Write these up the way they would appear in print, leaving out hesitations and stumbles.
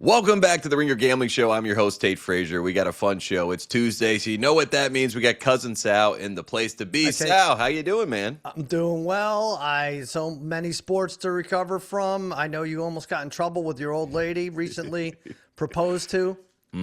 Welcome back to the Ringer Gambling Show. I'm your host, Tate Frazier. We got a fun show. It's Tuesday, so you know what that means. We got Cousin Sal in the place to be. Sal, how you doing, man? I'm doing well. So many sports to recover from. I know you almost got in trouble with your old lady recently proposed to.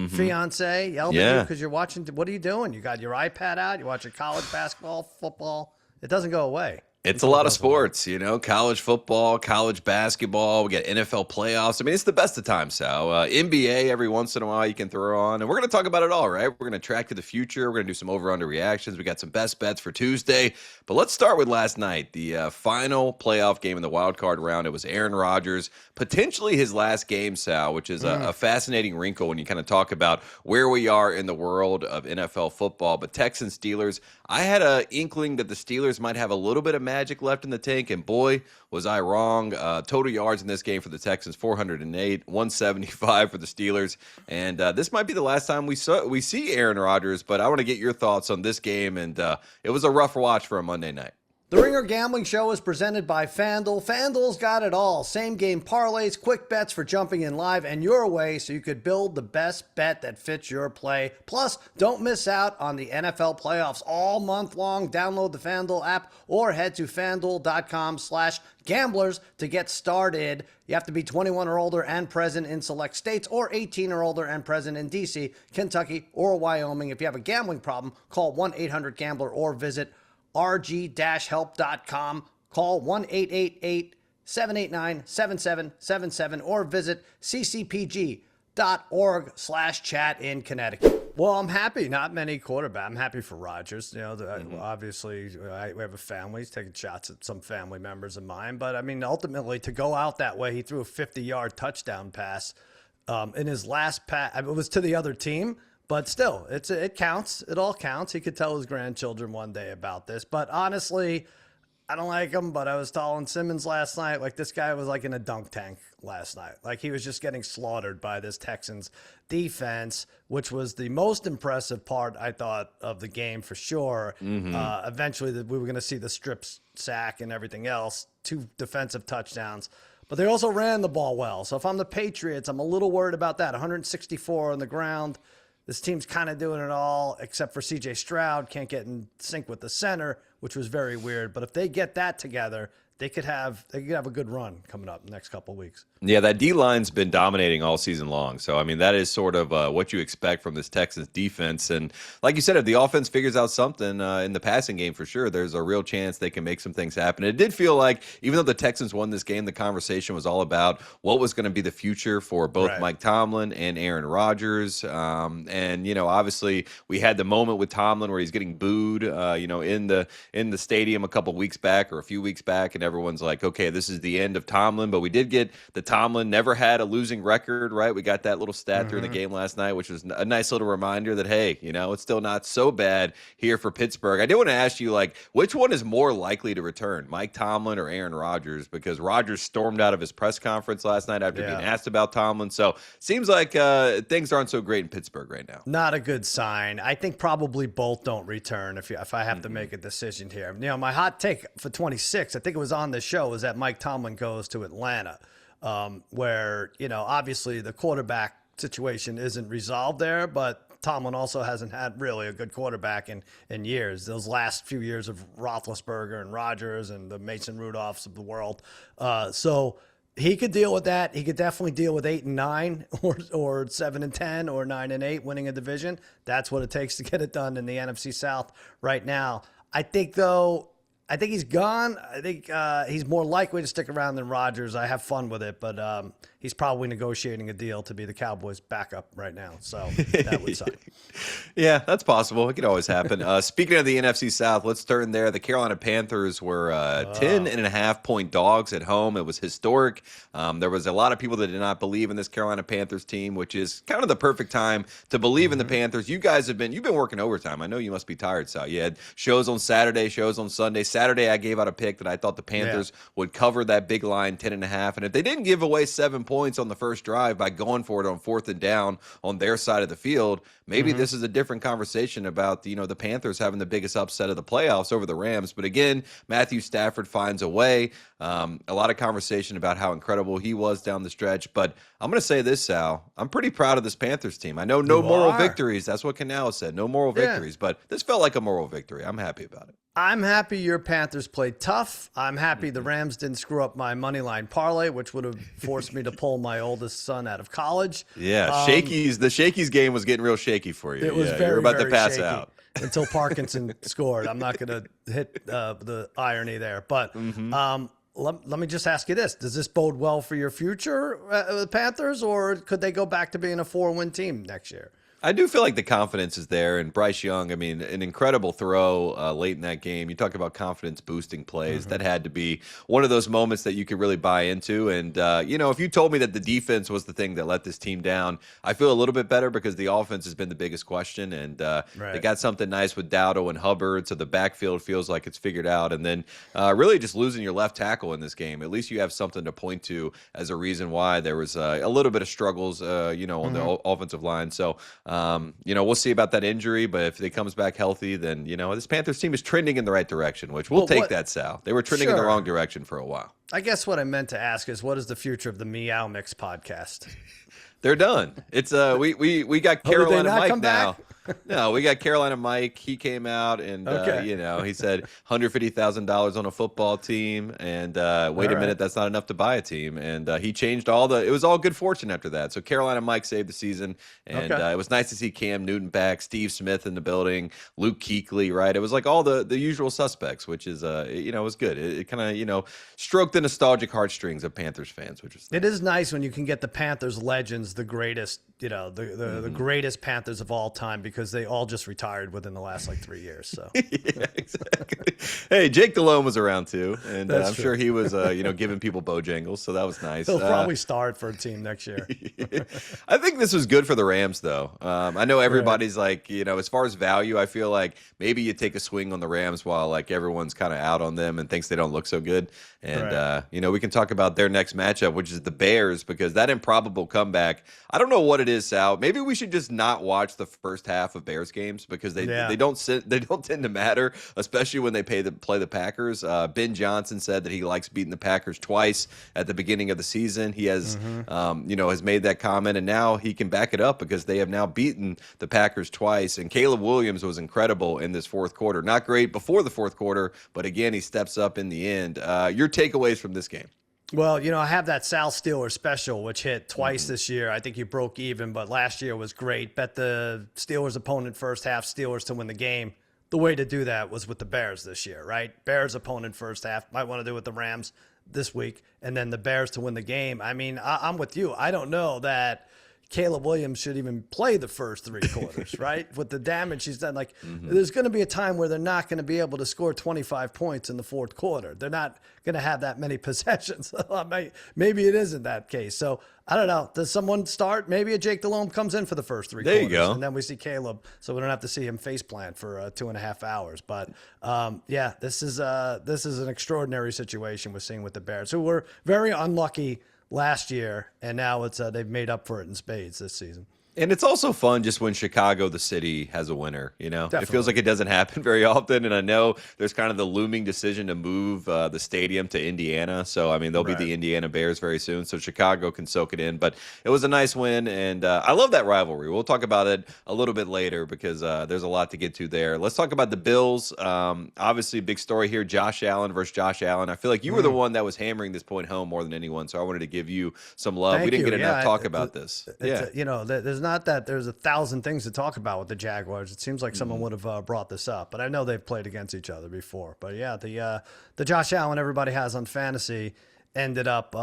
Fiance yelled at you because you're watching. What are you doing? You got your iPad out. You're watching college basketball, football. It doesn't go away. It's a lot of sports, college football, college basketball. We got NFL playoffs. I mean, it's the best of times, Sal. NBA every once in a while you can throw on. And we're going to talk about it all, right? We're going to track to the future. We're going to do some over-under reactions. We got some best bets for Tuesday. But let's start with last night, the final playoff game in the wild card round. It was Aaron Rodgers, potentially his last game, Sal, which is a fascinating wrinkle when you kind of talk about where we are in the world of NFL football. But Texans Steelers, I had an inkling that the Steelers might have a little bit of magic left in the tank, and boy, was I wrong. Total yards in this game for the Texans, 408, 175 for the Steelers, and this might be the last time we see Aaron Rodgers, but I want to get your thoughts on this game, and it was a rough watch for a Monday night. The Ringer Gambling Show is presented by FanDuel. FanDuel's got it all. Same game parlays, quick bets for jumping in live and your way so you could build the best bet that fits your play. Plus, don't miss out on the NFL playoffs all month long. Download the FanDuel app or head to FanDuel.com/gamblers to get started. You have to be 21 or older and present in select states, or 18 or older and present in D.C., Kentucky, or Wyoming. If you have a gambling problem, call 1-800-GAMBLER or visit rg-help.com. Call 1-888-789-7777 or visit ccpg.org/chat in Connecticut. Well, I'm happy. Not many quarterbacks. I'm happy for Rodgers. Obviously, we have a family. He's taking shots at some family members of mine. But, I mean, ultimately, to go out that way, he threw a 50-yard touchdown pass in his last pass. It was to the other team. But still, it counts. It all counts. He could tell his grandchildren one day about this. But honestly, I don't like him. But I was telling Simmons last night, like, this guy was like in a dunk tank last night. Like, he was just getting slaughtered by this Texans defense, which was the most impressive part, I thought, of the game for sure. Eventually, we were going to see the strip sack and everything else, 2 defensive touchdowns. But they also ran the ball well. So if I'm the Patriots, I'm a little worried about that. 164 on the ground. This team's kind of doing it all, except for C.J. Stroud. Can't get in sync with the center, which was very weird. But if they get that together, they could have a good run coming up the next couple of weeks. Yeah, that D-line's been dominating all season long. So, I mean, that is sort of what you expect from this Texans defense. And like you said, if the offense figures out something in the passing game for sure, there's a real chance they can make some things happen. It did feel like, even though the Texans won this game, the conversation was all about what was going to be the future for both Mike Tomlin and Aaron Rodgers. And, obviously we had the moment with Tomlin where he's getting booed, in the stadium a couple weeks back or a few weeks back. And everyone's like, okay, this is the end of Tomlin. But we did get the Tomlin never had a losing record, right? We got that little stat during the game last night, which was a nice little reminder that, hey, it's still not so bad here for Pittsburgh. I did want to ask you, like, which one is more likely to return, Mike Tomlin or Aaron Rodgers? Because Rodgers stormed out of his press conference last night after being asked about Tomlin. So seems like things aren't so great in Pittsburgh right now. Not a good sign. I think probably both don't return if I have to make a decision here. My hot take for 26, I think it was on the show, is that Mike Tomlin goes to Atlanta. Where, obviously the quarterback situation isn't resolved there, but Tomlin also hasn't had really a good quarterback in years. Those last few years of Roethlisberger and Rodgers and the Mason Rudolphs of the world. So he could deal with that. He could definitely deal with 8-9 or 7-10 or 9-8 winning a division. That's what it takes to get it done in the NFC South right now. I think he's gone. I think he's more likely to stick around than Rodgers. I have fun with it, but he's probably negotiating a deal to be the Cowboys' backup right now. So that would suck. Yeah, that's possible. It could always happen. Speaking of the NFC South, let's turn there. The Carolina Panthers were 10.5-point dogs at home. It was historic. There was a lot of people that did not believe in this Carolina Panthers team, which is kind of the perfect time to believe in the Panthers. You guys you've been working overtime. I know you must be tired, Sal. You had shows on Saturday, shows on Sunday. Saturday, I gave out a pick that I thought the Panthers would cover that big line, 10.5. And if they didn't give away 7 points on the first drive by going for it on 4th and down on their side of the field, maybe this is a different conversation about the Panthers having the biggest upset of the playoffs over the Rams. But again, Matthew Stafford finds a way. A lot of conversation about how incredible he was down the stretch. But I'm going to say this, Sal. I'm pretty proud of this Panthers team. I know no You moral are. victories. That's what Canal said. No moral Yeah. victories. But this felt like a moral victory. I'm happy about it. I'm happy your Panthers played tough. I'm happy the Rams didn't screw up my money line parlay, which would have forced me to pull my oldest son out of college. Yeah, the Shakey's game was getting real shaky for you. It was yeah, very, you were about very to pass shaky out. until Parkinson scored. I'm not going to hit the irony there, but let me just ask you this: does this bode well for your future, Panthers, or could they go back to being a 4-win team next year? I do feel like the confidence is there, and Bryce Young, I mean, an incredible throw late in that game. You talk about confidence boosting plays. That had to be one of those moments that you could really buy into. And, if you told me that the defense was the thing that let this team down, I feel a little bit better because the offense has been the biggest question. And they got something nice with Dowdle and Hubbard, so the backfield feels like it's figured out. And then really just losing your left tackle in this game, at least you have something to point to as a reason why there was a little bit of struggles, on the offensive line. So, we'll see about that injury, but if he comes back healthy, then, this Panthers team is trending in the right direction, which we'll take that, Sal. They were trending in the wrong direction for a while. I guess what I meant to ask is, what is the future of the Meow Mix podcast? They're done. It's we got Carolina Mike now. No, we got Carolina Mike. He came out and he said $150,000 on a football team, and wait a minute, that's not enough to buy a team. And he changed it was all good fortune after that. So Carolina Mike saved the season, and it was nice to see Cam Newton back, Steve Smith in the building, Luke Kuechly, right? It was like all the usual suspects, which is it was good. It kind of stroked the nostalgic heartstrings of Panthers fans, which is nice. It is nice when you can get the Panthers legends, the greatest, the greatest Panthers of all time, because they all just retired within the last 3 years. So yeah, exactly. Hey, Jake Delhomme was around too, and I'm true. sure he was giving people Bojangles, so that was nice. He'll probably start for a team next year. I think this was good for the Rams, though. I know everybody's as far as value, I feel like maybe you take a swing on the Rams while everyone's kind of out on them and thinks they don't look so good. And we can talk about their next matchup, which is the Bears, because that improbable comeback. I don't know what it is, Sal. Maybe we should just not watch the first half of Bears games because they don't tend to matter, especially when they play the Packers. Ben Johnson said that he likes beating the Packers twice at the beginning of the season. He has has made that comment, and now he can back it up because they have now beaten the Packers twice. And Caleb Williams was incredible in this fourth quarter. Not great before the fourth quarter, but again, he steps up in the end. Your takeaways from this game? Well, I have that Sal Steelers special, which hit twice this year. I think you broke even, but last year was great. Bet the Steelers opponent first half, Steelers to win the game. The way to do that was with the Bears this year, right? Bears opponent first half. Might want to do it with the Rams this week, and then the Bears to win the game. I mean, I'm with you. I don't know that Caleb Williams should even play the first three quarters, right? With the damage he's done. There's going to be a time where they're not going to be able to score 25 points in the fourth quarter. They're not going to have that many possessions. Maybe it isn't that case. So I don't know. Does someone start? Maybe a Jake Delhomme comes in for the first three quarters. There you go. And then we see Caleb, so we don't have to see him face plant for 2.5 hours. But this is an extraordinary situation we're seeing with the Bears, who were very unlucky last year, and now it's they've made up for it in spades this season. And it's also fun just when Chicago, the city, has a winner. Definitely. It feels like it doesn't happen very often. And I know there's kind of the looming decision to move the stadium to Indiana. So, they'll be the Indiana Bears very soon. So Chicago can soak it in. But it was a nice win. And I love that rivalry. We'll talk about it a little bit later because there's a lot to get to there. Let's talk about the Bills. Obviously, big story here, Josh Allen versus Josh Allen. I feel like you were the one that was hammering this point home more than anyone. So I wanted to give you some love. We didn't get enough talk about this. There's not that there's 1,000 things to talk about with the Jaguars. It seems like someone would have brought this up, but I know they've played against each other before. But yeah, the Josh Allen everybody has on fantasy ended up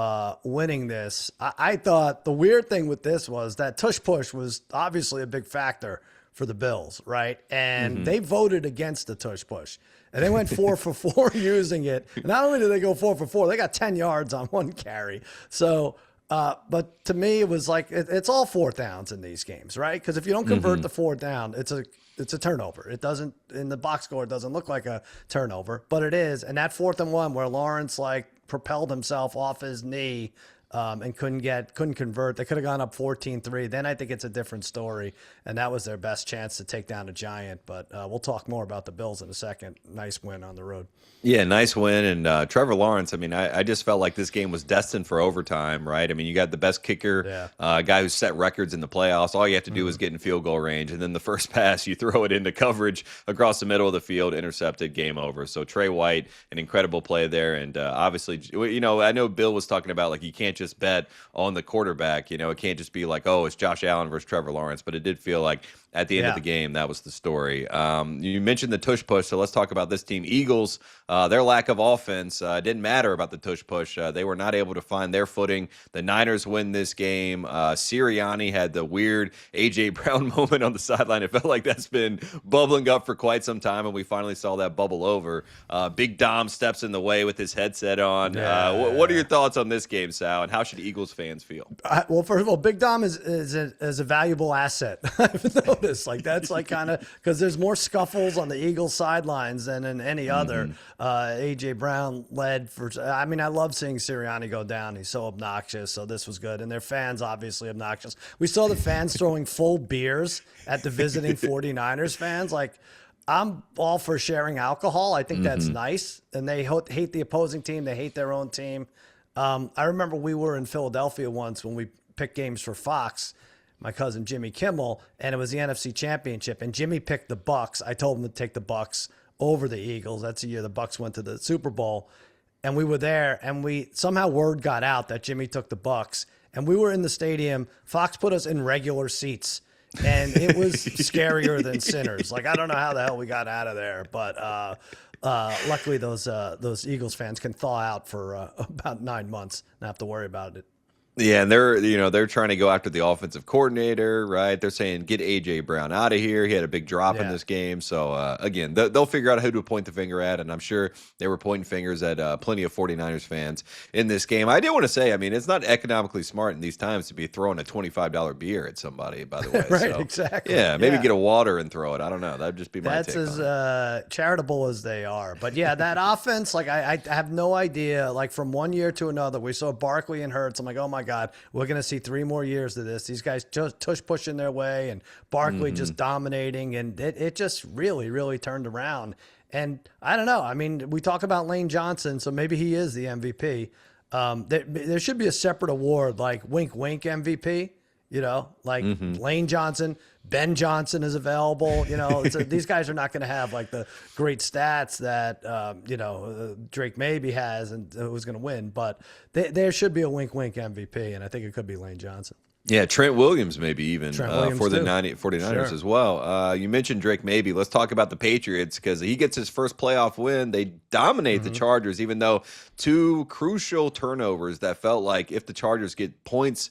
winning this. I thought the weird thing with this was that tush push was obviously a big factor for the Bills, right? And they voted against the tush push. And they went 4 for 4 using it. And not only did they go 4 for 4, they got 10 yards on one carry. So but to me, it was like it's all fourth downs in these games, right? Because if you don't convert the fourth down, it's a turnover. It doesn't in the box score. It doesn't look like a turnover, but it is. And that 4th and 1 where Lawrence propelled himself off his knee and couldn't convert. They could have gone up 14-3. Then I think it's a different story, and that was their best chance to take down a giant. But we'll talk more about the Bills in a second. Nice win on the road. Yeah, nice win. And Trevor Lawrence, I mean, I just felt like this game was destined for overtime, right? I mean, you got the best kicker, a guy who set records in the playoffs. All you have to do is get in field goal range. And then the first pass, you throw it into coverage across the middle of the field, intercepted, game over. So Trey White, an incredible play there. And obviously, I know Bill was talking about, like, you can't just bet on the quarterback. It can't just be like, oh, it's Josh Allen versus Trevor Lawrence. But it did feel like at the end of the game, that was the story. You mentioned the tush push, so let's talk about this team. Eagles, their lack of offense didn't matter about the tush push. They were not able to find their footing. The Niners win this game. Sirianni had the weird A.J. Brown moment on the sideline. It felt like that's been bubbling up for quite some time, and we finally saw that bubble over. Big Dom steps in the way with his headset on. What are your thoughts on this game, Sal, and how should Eagles fans feel? Well, first of all, Big Dom is a valuable asset. I've noticed. Like, that's like kind of because there's more scuffles on the Eagles sidelines than in any other. A.J. Brown led for. I mean, I love seeing Sirianni go down. He's so obnoxious. So this was good, and their fans obviously obnoxious. We saw the fans throwing full beers at the visiting 49ers fans. Like, I'm all for sharing alcohol. I think that's nice, and they hate the opposing team. They hate their own team. I remember we were in Philadelphia once when we picked games for Fox. My cousin Jimmy Kimmel, and it was the NFC Championship, and Jimmy picked the Bucks. I told him to take the Bucks over the Eagles. That's the year the Bucks went to the Super Bowl, and we were there, and somehow word got out that Jimmy took the Bucks, and we were in the stadium. Fox put us in regular seats, and it was scarier than Sinners. Like, I don't know how the hell we got out of there, but luckily those Eagles fans can thaw out for about 9 months and not have to worry about it. Yeah, and they're trying to go after the offensive coordinator, right? They're saying get A.J. Brown out of here. He had a big drop in this game. So, again, they'll figure out who to point the finger at, and I'm sure they were pointing fingers at plenty of 49ers fans in this game. I do want to say, I mean, it's not economically smart in these times to be throwing a $25 beer at somebody, by the way. Right, so, exactly. Yeah, maybe get a water and throw it. I don't know. That'd just be my take on it. That's as charitable as they are. But, yeah, that offense, like, I have no idea. Like, from one year to another, we saw Barkley and Hurts. I'm like, oh, my God, we're going to see 3 more years of this. These guys just tush pushing their way, and Barkley just dominating, and it just really, really turned around. And I don't know. I mean, we talk about Lane Johnson, so maybe he is the MVP. There should be a separate award, like wink, wink MVP. Like Lane Johnson, Ben Johnson is available. These guys are not going to have like the great stats that Drake maybe has and who's going to win. But there should be a wink, wink MVP, and I think it could be Lane Johnson. Yeah, Trent Williams maybe even for the 49ers as well. You mentioned Drake maybe. Let's talk about the Patriots because he gets his first playoff win. They dominate the Chargers, even though 2 crucial turnovers that felt like if the Chargers get points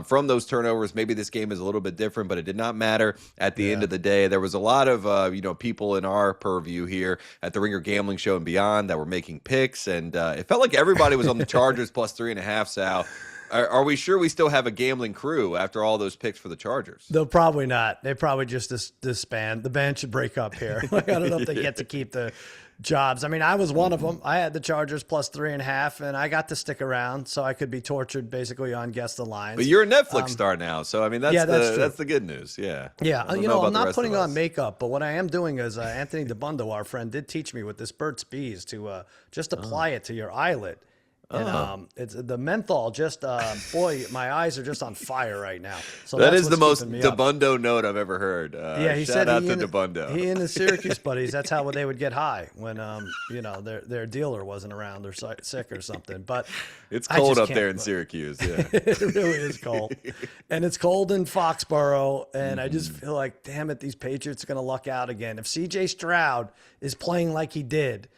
from those turnovers, maybe this game is a little bit different, but it did not matter at the end of the day. There was a lot of people in our purview here at the Ringer Gambling Show and beyond that were making picks, and it felt like everybody was on the Chargers plus 3.5, Sal. Are we sure we still have a gambling crew after all those picks for the Chargers? They'll probably not. They probably just disband. The band should break up here. Like, I don't know if they get to keep the jobs. I mean, I was one of them. I had the Chargers plus 3.5, and I got to stick around, so I could be tortured basically on Guess the Lines. But you're a Netflix star now, so I mean that's the good news. Yeah. Yeah. I'm not putting on makeup, but what I am doing is Anthony DeBundo, our friend, did teach me with this Burt's Bees to just apply it to your eyelid. And it's the menthol. Just boy, my eyes are just on fire right now. So that is the most DeBundo note I've ever heard. He shout said out to DeBundo. He and his Syracuse buddies. That's how they would get high when their dealer wasn't around or sick or something. But it's cold up there in Syracuse. Yeah, it really is cold, and it's cold in Foxborough. And I just feel like, damn it, these Patriots are going to luck out again. If C.J. Stroud is playing like he did,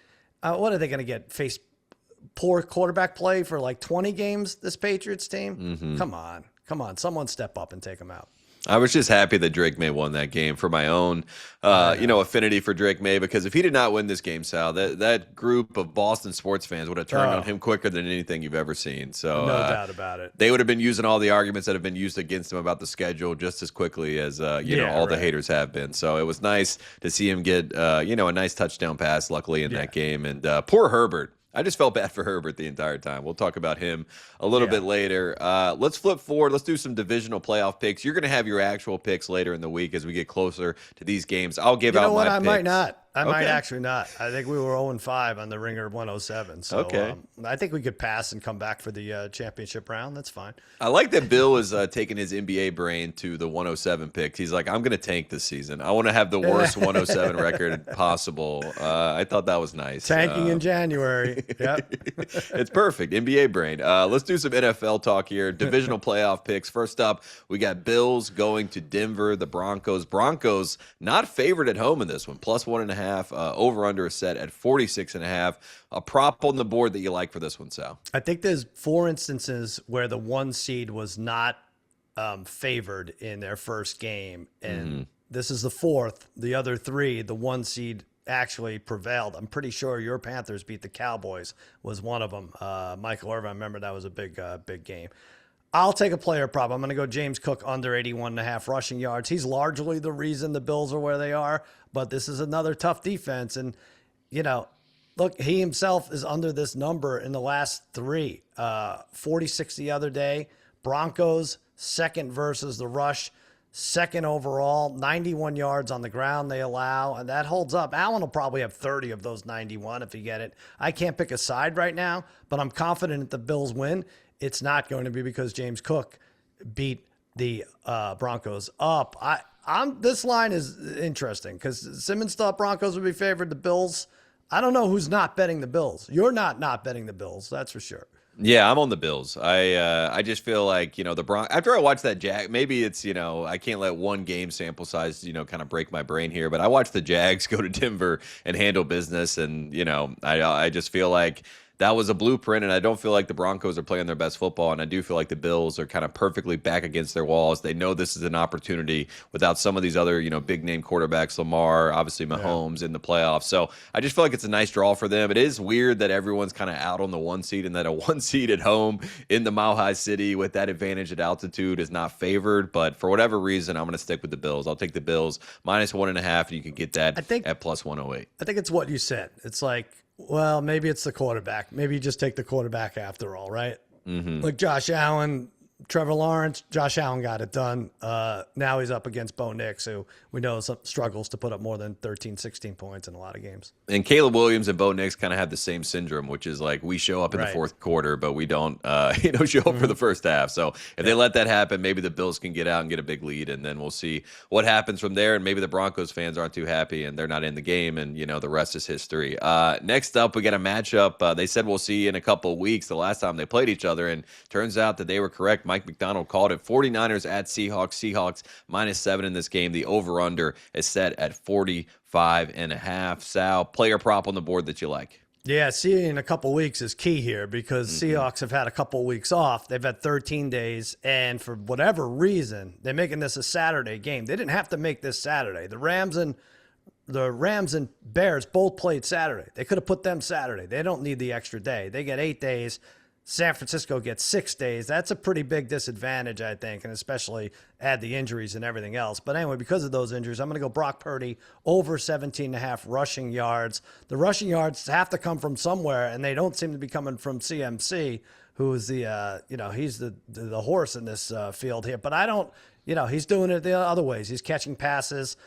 what are they going to get? Face poor quarterback play for like 20 games, this Patriots team? Come on. Someone step up and take them out. I was just happy that Drake May won that game for my own, affinity for Drake May, because if he did not win this game, Sal, that group of Boston sports fans would have turned on him quicker than anything you've ever seen. So no doubt about it. They would have been using all the arguments that have been used against him about the schedule just as quickly as the haters have been. So it was nice to see him get a nice touchdown pass, luckily in that game. And poor Herbert. I just felt bad for Herbert the entire time. We'll talk about him a little Yeah. bit later. Let's flip forward. Let's do some divisional playoff picks. You're going to have your actual picks later in the week as we get closer to these games. I'll give You know out what? my I picks. might not. I might Okay. actually not. I think we were 0-5 on the Ringer 107. So Okay. I think we could pass and come back for the championship round. That's fine. I like that Bill is taking his NBA brain to the 107 picks. He's like, I'm going to tank this season. I want to have the worst 107 record possible. I thought that was nice. Tanking in January. Yep. It's perfect. NBA brain. Let's do some NFL talk here. Divisional playoff picks. First up, we got Bills going to Denver. The Broncos. Broncos not favored at home in this one. Plus 1.5. Over under a set at 46.5. A prop on the board that you like for this one, Sal. I think there's 4 instances where the 1 seed was not favored in their first game. And this is the 4th. The other 3, the 1 seed actually prevailed. I'm pretty sure your Panthers beat the Cowboys was one of them. Michael Irvin, I remember that was a big game. I'll take a player prop. I'm going to go James Cook under 81.5 rushing yards. He's largely the reason the Bills are where they are, but this is another tough defense. And, look, he himself is under this number in the last 3. 46 the other day. Broncos, second versus the rush. Second overall, 91 yards on the ground they allow, and that holds up. Allen will probably have 30 of those 91 if you get it. I can't pick a side right now, but I'm confident that the Bills win. It's not going to be because James Cook beat the Broncos up. This line is interesting because Simmons thought Broncos would be favored. The Bills, I don't know who's not betting the Bills. You're not betting the Bills, that's for sure. Yeah, I'm on the Bills. I just feel like, the after I watched that maybe it's, I can't let one game sample size, kind of break my brain here, but I watched the Jags go to Denver and handle business. And, I just feel like that was a blueprint, and I don't feel like the Broncos are playing their best football, and I do feel like the Bills are kind of perfectly back against their walls. They know this is an opportunity without some of these other, big-name quarterbacks, Lamar, obviously Mahomes in the playoffs. So I just feel like it's a nice draw for them. It is weird that everyone's kind of out on the 1 seed and that a 1 seed at home in the Mile High City with that advantage at altitude is not favored, but for whatever reason, I'm going to stick with the Bills. I'll take the Bills minus 1.5, and you can get that at plus 108. I think it's what you said. It's like, well, maybe it's the quarterback. Maybe you just take the quarterback after all, right? Like Josh Allen, Trevor Lawrence, Josh Allen got it done. Now he's up against Bo Nix, who we know struggles to put up more than 13, 16 points in a lot of games. And Caleb Williams and Bo Nix kind of have the same syndrome, which is like we show up in the fourth quarter, but we don't, show up for the first half. So if they let that happen, maybe the Bills can get out and get a big lead, and then we'll see what happens from there. And maybe the Broncos fans aren't too happy and they're not in the game, and the rest is history. Next up, we got a matchup. They said we'll see in a couple of weeks. The last time they played each other, and turns out that they were correct. Mike McDonald called it. 49ers at Seahawks. Seahawks -7 in this game. The over/under is set at 45.5. Sal, player prop on the board that you like. Yeah, seeing in a couple weeks is key here because Seahawks have had a couple weeks off. They've had 13 days, and for whatever reason, they're making this a Saturday game. They didn't have to make this Saturday. The Rams and Bears both played Saturday. They could have put them Saturday. They don't need the extra day. They get 8 days. San Francisco gets 6 days. That's a pretty big disadvantage, I think, and especially add the injuries and everything else. But anyway, because of those injuries, I'm going to go Brock Purdy over 17.5 rushing yards. The rushing yards have to come from somewhere, and they don't seem to be coming from CMC, who is he's the horse in this field here. But I don't, he's doing it the other ways. He's catching passes.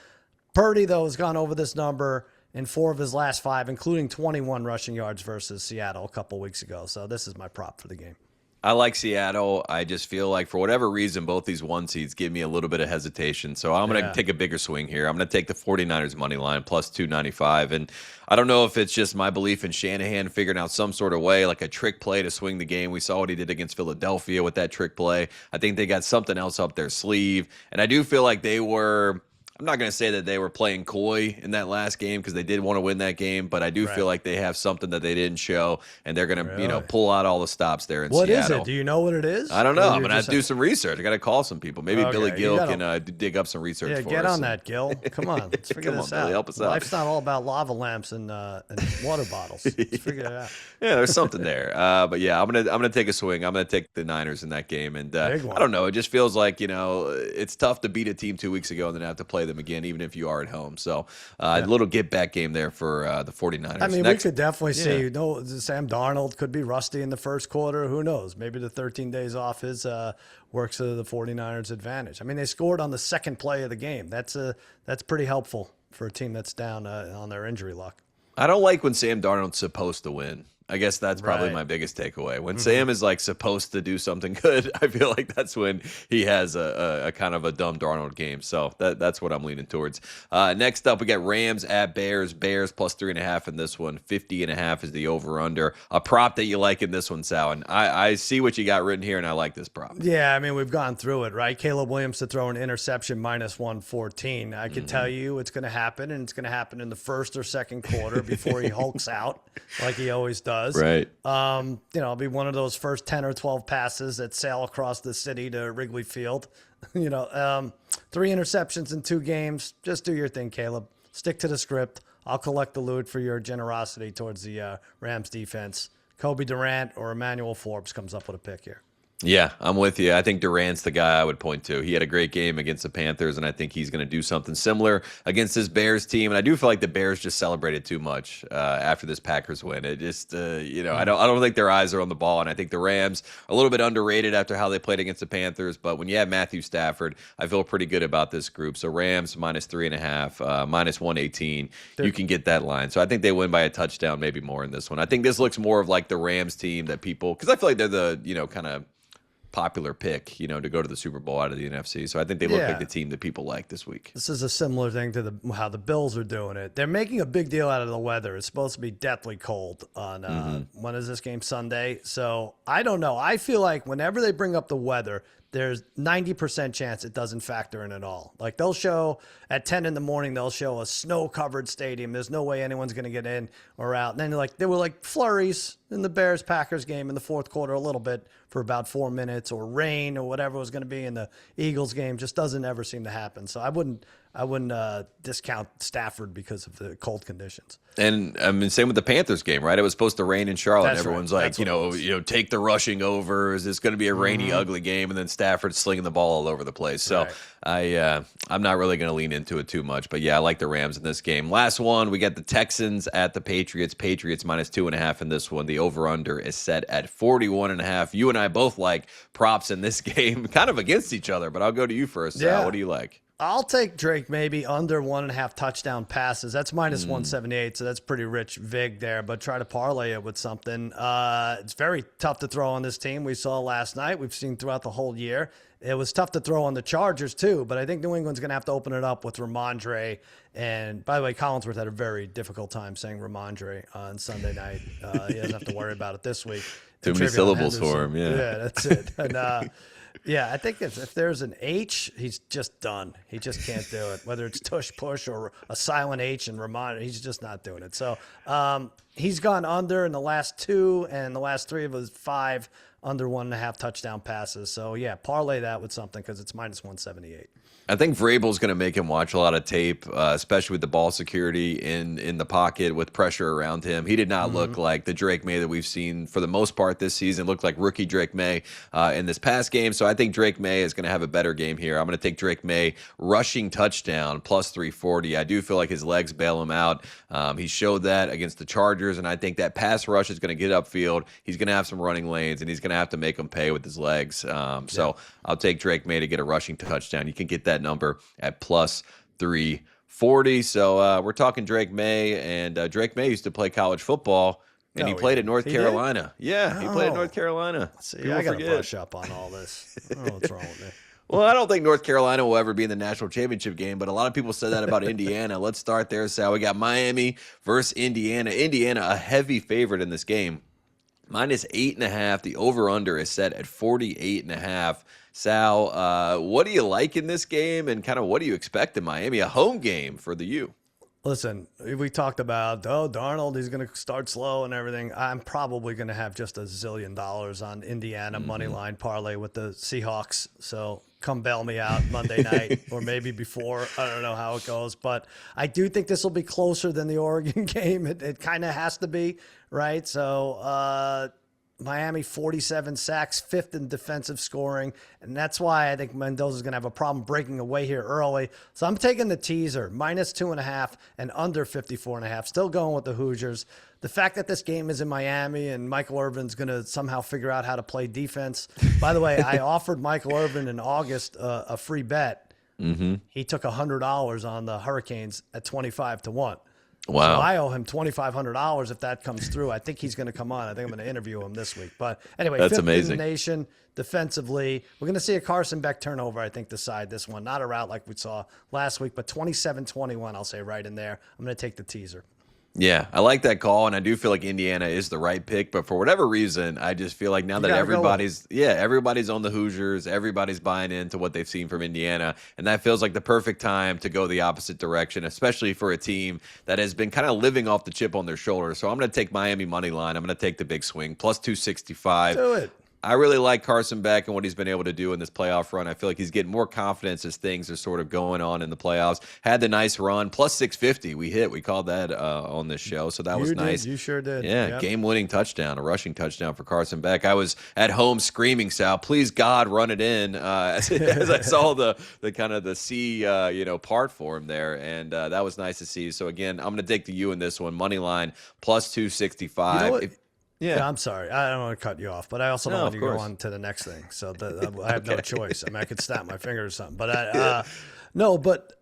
Purdy, though, has gone over this number in 4 of his last 5, including 21 rushing yards versus Seattle a couple weeks ago. So this is my prop for the game. I like Seattle. I just feel like for whatever reason, both these 1 seeds give me a little bit of hesitation. So I'm going to take a bigger swing here. I'm going to take the 49ers money line plus 295. And I don't know if it's just my belief in Shanahan figuring out some sort of way, like a trick play to swing the game. We saw what he did against Philadelphia with that trick play. I think they got something else up their sleeve. And I do feel like they were, I'm not going to say that they were playing coy in that last game because they did want to win that game, but I do feel like they have something that they didn't show, and they're going to, pull out all the stops there in Seattle. What is it? Do you know what it is? I don't know. I'm going to have to do some research. I got to call some people. Maybe Billy Gill can dig up some research for us. Yeah, get on that, Gil. Come on. Let's figure this out. Billy, help us out. Life's not all about lava lamps and water bottles. Let's figure it out. Yeah, there's something there. But yeah, I'm gonna take a swing. I'm gonna take the Niners in that game, and I don't know. It just feels like it's tough to beat a team 2 weeks ago and then have to play them again, even if you are at home. So a little get-back game there for the 49ers. I mean, we could definitely see, Sam Darnold could be rusty in the first quarter. Who knows? Maybe the 13 days off works to the 49ers' advantage. I mean, they scored on the second play of the game. That's pretty helpful for a team that's down on their injury luck. I don't like when Sam Darnold's supposed to win. I guess that's probably my biggest takeaway. When Sam is like supposed to do something good, I feel like that's when he has a kind of a dumb Darnold game. So that's what I'm leaning towards. Next up, we got Rams at Bears. Bears plus 3.5 in this one. 50.5 is the over/under. A prop that you like in this one, Sal. And I see what you got written here, and I like this prop. Yeah, I mean, we've gone through it, right? Caleb Williams to throw an interception minus 114. I can tell you it's going to happen, and it's going to happen in the first or second quarter before he hulks out like he always does. Right. It'll be one of those first 10 or 12 passes that sail across the city to Wrigley Field. 3 interceptions in 2 games. Just do your thing, Caleb. Stick to the script. I'll collect the loot for your generosity towards the Rams defense. Kobe Durant or Emmanuel Forbes comes up with a pick here. Yeah, I'm with you. I think Durant's the guy I would point to. He had a great game against the Panthers, and I think he's going to do something similar against this Bears team. And I do feel like the Bears just celebrated too much after this Packers win. It just, I don't think their eyes are on the ball, and I think the Rams are a little bit underrated after how they played against the Panthers. But when you have Matthew Stafford, I feel pretty good about this group. So Rams minus 3.5, minus 118. You can get that line. So I think they win by a touchdown, maybe more in this one. I think this looks more of like the Rams team that people, because I feel like they're the kind of popular pick, to go to the Super Bowl out of the NFC. So I think they look like the team that people like this week. This is a similar thing to how the Bills are doing it. They're making a big deal out of the weather. It's supposed to be deathly cold on when is this game? Sunday. So I don't know. I feel like whenever they bring up the weather, there's 90% chance it doesn't factor in at all. Like they'll show at 10 in the morning, they'll show a snow-covered stadium. There's no way anyone's going to get in or out. And then there were flurries in the Bears-Packers game in the fourth quarter a little bit for about 4 minutes, or rain or whatever it was going to be in the Eagles game. Just doesn't ever seem to happen. So I wouldn't discount Stafford because of the cold conditions. And I mean, same with the Panthers game, right? It was supposed to rain in Charlotte. That's Everyone's right. like, take the rushing over. Is this going to be a rainy, ugly game? And then Stafford's slinging the ball all over the place. So I'm not really going to lean into it too much. But yeah, I like the Rams in this game. Last one, we got the Texans at the Patriots. Patriots minus 2.5 in this one. The over/under is set at 41.5. You and I both like props in this game, kind of against each other. But I'll go to you first. Sal. What do you like? I'll take Drake maybe under 1.5 touchdown passes. That's minus 178, so that's pretty rich vig there, but try to parlay it with something. It's very tough to throw on this team. We saw last night. We've seen throughout the whole year. It was tough to throw on the Chargers too, but I think New England's going to have to open it up with Ramondre. And by the way, Collinsworth had a very difficult time saying Ramondre on Sunday night. He doesn't have to worry about it this week. Too many syllables for him, yeah. Yeah, that's it. And yeah, I think if there's an H, he's just done. He just can't do it. Whether it's tush push or a silent H and Ramon, he's just not doing it. So he's gone under in the last 2 and the last 3 of his 5 under 1.5 touchdown passes. So yeah, parlay that with something because it's minus 178. I think Vrabel's going to make him watch a lot of tape, especially with the ball security in the pocket with pressure around him. He did not look like the Drake May that we've seen for the most part this season. Looked like rookie Drake May in this past game. So I think Drake May is going to have a better game here. I'm going to take Drake May rushing touchdown plus 340. I do feel like his legs bail him out. He showed that against the Chargers, and I think that pass rush is going to get upfield. He's going to have some running lanes, and he's going to have to make them pay with his legs. So I'll take Drake May to get a rushing touchdown. You can get that number at plus 340. So we're talking Drake May, and Drake May used to play college football, and he played at North Carolina. Did? Yeah, he played at North Carolina. See, I got to brush up on all this. I don't know what's wrong with me. Well, I don't think North Carolina will ever be in the national championship game, but a lot of people said that about Indiana. Let's start there, Sal. We got Miami versus Indiana. Indiana, a heavy favorite in this game. Minus 8.5. The over-under is set at 48.5. Sal, what do you like in this game, and kind of what do you expect in Miami? A home game for the U. Listen, we talked about, Darnold, he's going to start slow and everything. I'm probably going to have just $1 zillion on Indiana money line parlay with the Seahawks. So come bail me out Monday night or maybe before. I don't know how it goes. But I do think this will be closer than the Oregon game. It kind of has to be, right? So, Miami 47 sacks, 5th in defensive scoring. And that's why I think Mendoza's going to have a problem breaking away here early. So I'm taking the teaser, -2.5 and under 54.5. Still going with the Hoosiers. The fact that this game is in Miami and Michael Irvin's going to somehow figure out how to play defense. By the way, I offered Michael Irvin in August a free bet. He took $100 on the Hurricanes at 25-1. Wow. So I owe him $2,500 if that comes through. I think he's going to come on. I think I'm going to interview him this week. But anyway, that's 5th amazing. in the nation defensively. We're going to see a Carson Beck turnover, I think, decide this one. Not a route like we saw last week, but 27-21, I'll say right in there. I'm going to take the teaser. Yeah, I like that call, and I do feel like Indiana is the right pick. But for whatever reason, I just feel like now that everybody's on the Hoosiers, everybody's buying into what they've seen from Indiana, and that feels like the perfect time to go the opposite direction, especially for a team that has been kind of living off the chip on their shoulder. So I'm going to take Miami money line. I'm going to take the big swing, +265. Do it. I really like Carson Beck and what he's been able to do in this playoff run. I feel like he's getting more confidence as things are sort of going on in the playoffs. Had the nice run, +650. We called that on this show, so that was nice. You sure did. Yeah, yep. Game-winning touchdown, a rushing touchdown for Carson Beck. I was at home screaming, Sal, please God, run it in, as I saw the kind of the C part for him there, and that was nice to see. So again, I'm going to take the U in this one, money line +265. You know what? Yeah, I'm sorry. I don't want to cut you off, but I also don't want you to go on to the next thing. So I have no choice. I mean, I could snap my fingers or something. But no, but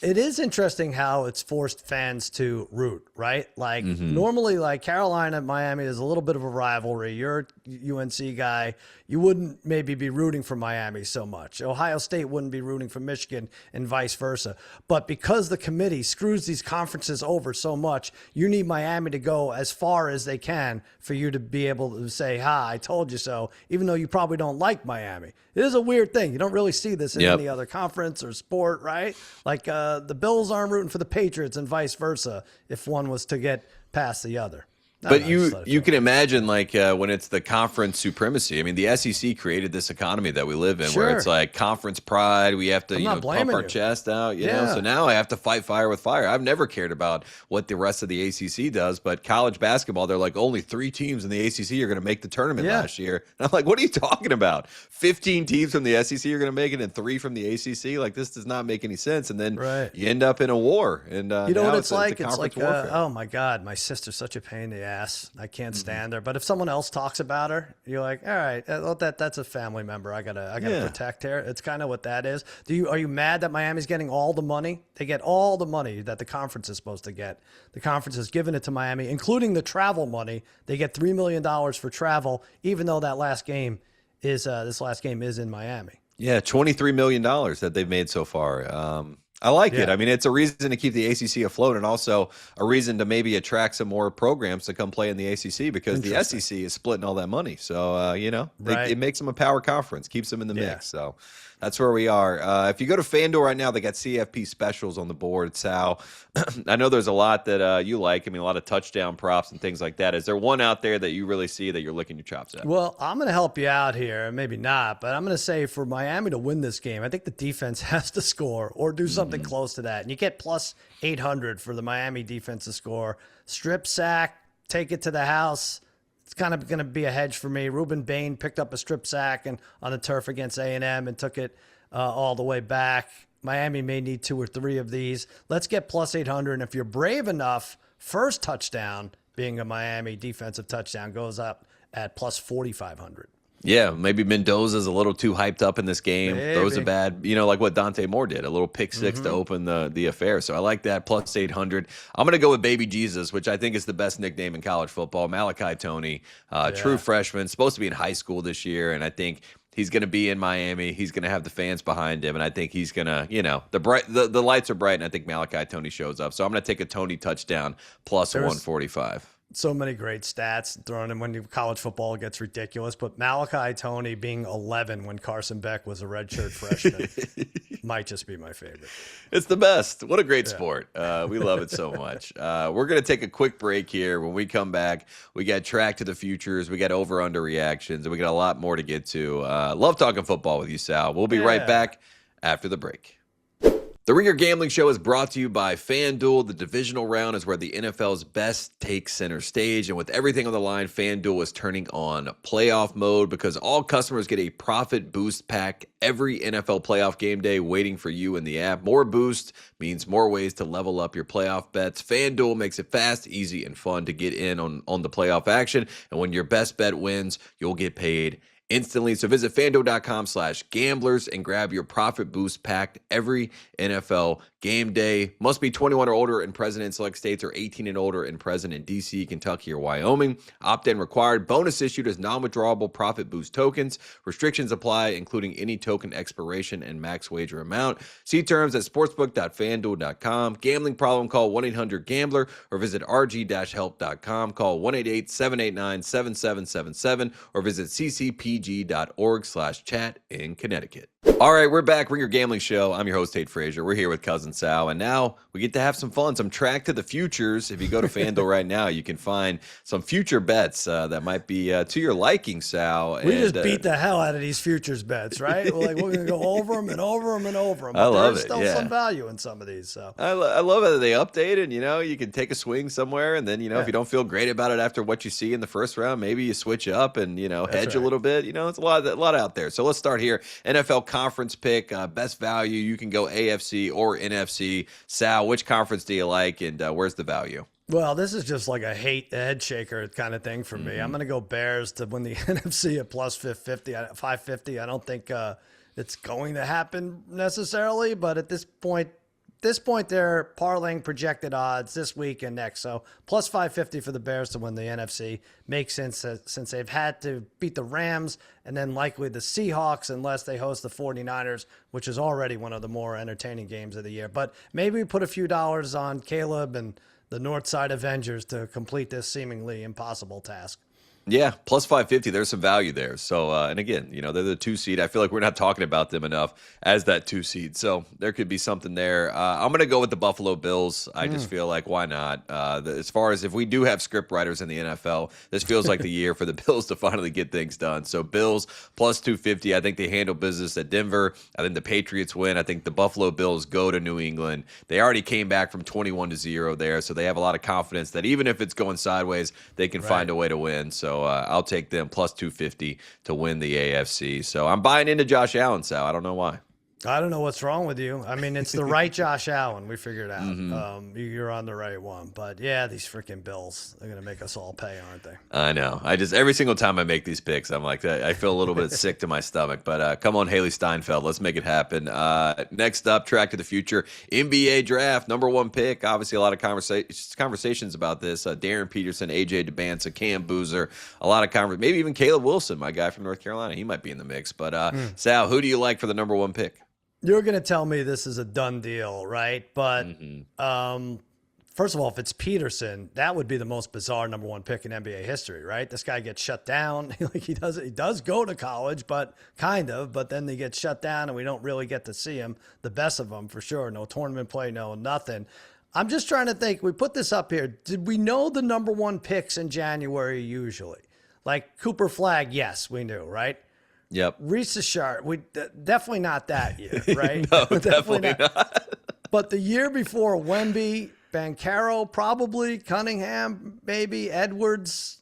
it is interesting how it's forced fans to root, right? Like normally, like Carolina, Miami, there's a little bit of a rivalry. You're a UNC guy. You wouldn't maybe be rooting for Miami so much. Ohio State wouldn't be rooting for Michigan and vice versa. But because the committee screws these conferences over so much, you need Miami to go as far as they can for you to be able to say, ha, I told you so, even though you probably don't like Miami. It is a weird thing. You don't really see this in any other conference or sport, right? Like the Bills aren't rooting for the Patriots and vice versa if one was to get past the other. But you can imagine, like, when it's the conference supremacy. I mean, the SEC created this economy that we live in where it's like conference pride. We have to pump our chest out, you know. So now I have to fight fire with fire. I've never cared about what the rest of the ACC does, but college basketball, they're like, only 3 teams in the ACC are going to make the tournament last year. And I'm like, what are you talking about? 15 teams from the SEC are going to make it and 3 from the ACC? Like, this does not make any sense. And then you end up in a war. And you know what it's like? It's like, oh, my God, my sister's such a pain in the ass. I can't stand her. But if someone else talks about her, you're like, all right, well, that's a family member I gotta protect her. It's kind of what that is. Are you mad that Miami's getting all the money? They get all the money that the conference is supposed to get. The conference has given it to Miami, including the travel money. They get $3 million for travel, even though that last game is this last game is in Miami. Yeah, $23 million that they've made so far. I like it. I mean, it's a reason to keep the ACC afloat and also a reason to maybe attract some more programs to come play in the ACC because the SEC is splitting all that money. So, it makes them a power conference, keeps them in the mix. So that's where we are. If you go to FanDuel right now, they got CFP specials on the board, Sal. I know there's a lot that you like. I mean, a lot of touchdown props and things like that. Is there one out there that you really see that you're licking your chops at? Well, I'm going to help you out here. Maybe not, but I'm going to say for Miami to win this game, I think the defense has to score or do something close to that. And you get +800 for the Miami defense to score. Strip sack, take it to the house. It's kind of going to be a hedge for me. Ruben Bain picked up a strip sack and on the turf against A&M and took it all the way back. Miami may need 2 or 3 of these. Let's get +800. And if you're brave enough, first touchdown being a Miami defensive touchdown goes up at +4,500. Yeah, maybe Mendoza's a little too hyped up in this game. Throws a bad, like what Dante Moore did, a little pick six to open the affair. So I like that, +800. I'm going to go with Baby Jesus, which I think is the best nickname in college football. Malachi Toney, true freshman, supposed to be in high school this year, and I think he's going to be in Miami. He's going to have the fans behind him, and I think he's going to, the lights are bright, and I think Malachi Toney shows up. So I'm going to take a Toney touchdown +145. So many great stats thrown in when college football gets ridiculous. But Malachi Toney being 11 when Carson Beck was a redshirt freshman might just be my favorite. It's the best. What a great sport. We love it so much. We're going to take a quick break here. When we come back, we got track to the futures. We got over-under reactions, and we got a lot more to get to. Love talking football with you, Sal. We'll be right back after the break. The Ringer Gambling Show is brought to you by FanDuel. The divisional round is where the NFL's best takes center stage. And with everything on the line, FanDuel is turning on playoff mode because all customers get a profit boost pack every NFL playoff game day waiting for you in the app. More boost means more ways to level up your playoff bets. FanDuel makes it fast, easy, and fun to get in on the playoff action. And when your best bet wins, you'll get paid instantly. So visit FanDuel.com/gamblers and grab your profit boost pack every NFL game day. Must be 21 or older and present in select states, or 18 and older and present in DC, Kentucky, or Wyoming. Opt-in required. Bonus issued as non-withdrawable profit boost tokens. Restrictions apply, including any token expiration and max wager amount. See terms at sportsbook.fanduel.com. Gambling problem, call 1-800-GAMBLER or visit rg-help.com. Call 1-888-789-7777 or visit ccpg.org/chat in Connecticut. All right, we're back. Ringer Gambling Show. I'm your host, Tate Frazier. We're here with Cousin Sal, and now we get to have some fun, some track to the futures. If you go to FanDuel right now, you can find some future bets that might be to your liking, Sal. We just beat the hell out of these futures bets, right? We're going to go over them and over them and over them. I love it. There's still some value in some of these. So I love it that they updated. You can take a swing somewhere, and then, if you don't feel great about it after what you see in the first round, maybe you switch up and, hedge a little bit. It's a lot out there. So let's start here. NFL conference pick, best value. You can go AFC or NFC. Sal, which conference do you like, and where's the value? Well, this is just like a head shaker kind of thing for me. I'm going to go Bears to win the NFC at plus 550. I don't think it's going to happen necessarily, but at this point, they're parlaying projected odds this week and next. So plus 550 for the Bears to win the NFC makes sense since they've had to beat the Rams and then likely the Seahawks unless they host the 49ers, which is already one of the more entertaining games of the year. But maybe we put a few dollars on Caleb and the Northside Avengers to complete this seemingly impossible task. Yeah, plus 550. There's some value there. So, and again, they're the 2 seed. I feel like we're not talking about them enough as that 2 seed. So there could be something there. I'm going to go with the Buffalo Bills. I just feel like, why not? As far as if we do have script writers in the NFL, this feels like the year for the Bills to finally get things done. So Bills plus 250. I think they handle business at Denver. I think the Patriots win. I think the Buffalo Bills go to New England. They already came back from 21-0 there. So they have a lot of confidence that even if it's going sideways, they can find a way to win. So I'll take them plus 250 to win the AFC. So I'm buying into Josh Allen, Sal. I don't know why. I don't know what's wrong with you. I mean, it's the right Josh Allen. We figured out. You're on the right one. But, yeah, these freaking Bills, they're going to make us all pay, aren't they? I know. Every single time I make these picks, I'm like, I feel a little bit sick to my stomach. But come on, Haley Steinfeld. Let's make it happen. Next up, track to the future, NBA draft, number 1 pick. Obviously, a lot of conversations about this. Darren Peterson, AJ DeBanza, Cam Boozer, a lot of conversations. Maybe even Caleb Wilson, my guy from North Carolina. He might be in the mix. But, Sal, who do you like for the number 1 pick? You're going to tell me this is a done deal, right? But first of all, if it's Peterson, that would be the most bizarre number 1 pick in NBA history, right? This guy gets shut down. He does go to college, but then they get shut down and we don't really get to see him, the best of them for sure. No tournament play, no nothing. I'm just trying to think. We put this up here. Did we know the number 1 picks in January usually? Like Cooper Flagg, yes, we knew, right? Yep. Reese Shard, we definitely not that year, right? No, definitely not. But the year before, Wemby, Banchero, probably Cunningham, maybe Edwards,